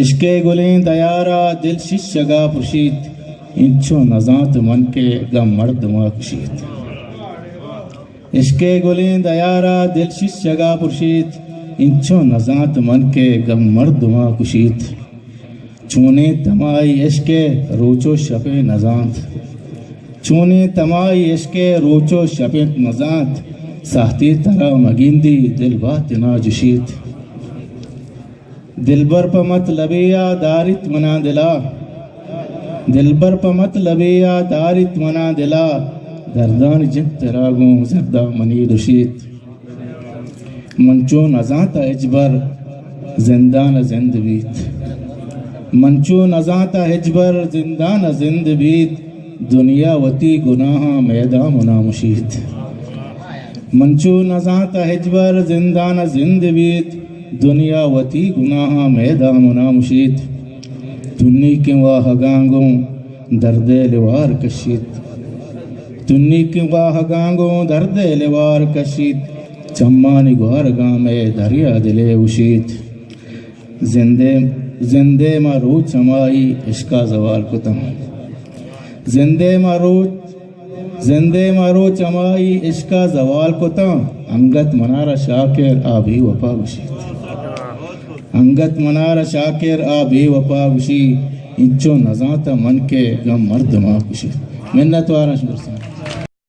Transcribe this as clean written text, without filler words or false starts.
عشق گلیں دیارا دل ششگا پرشید انچو نزانت من کے غم مردما کشید عشق گلیں دیارا دل ششگا پرشید انچو نزانت من کے غم مردما کشید چونے تمائی عشق روچو شپ نزانت چونے تمائی عشق روچو شپ نزانت ساہتی ترا مگیندی دل باتنا جشید دلبر پا مطلبیا دارت منا دلا دلبر پا مطلبیا دارت منا دلا دردان جنت راگوں زردہ منی رشید منچو نزانتا اجبر زندان زند بیت منچو نزانتا اجبر زندان زند بیت دنیا وتی گناہ میدان منا مشید منچو نزانتا اجبر زندان زند بیت دنیا وتی گناہ میدان منا مشید تنی کے واہ گانگوں درد لوار کشید تنی کے واہ گانگوں درد لوار کشید چمانی گوار گاں میں دریا دلے وشید زندے مارو چمائی عشقا زوال کتم زندے مارو چمائی عشقا زوال کتم انگت منار شاکر آبی وفا گشید انگت منار شاکر آبی وفا گشی انچو نزانتا من کے غم مردما کشید منت وارا شکر سان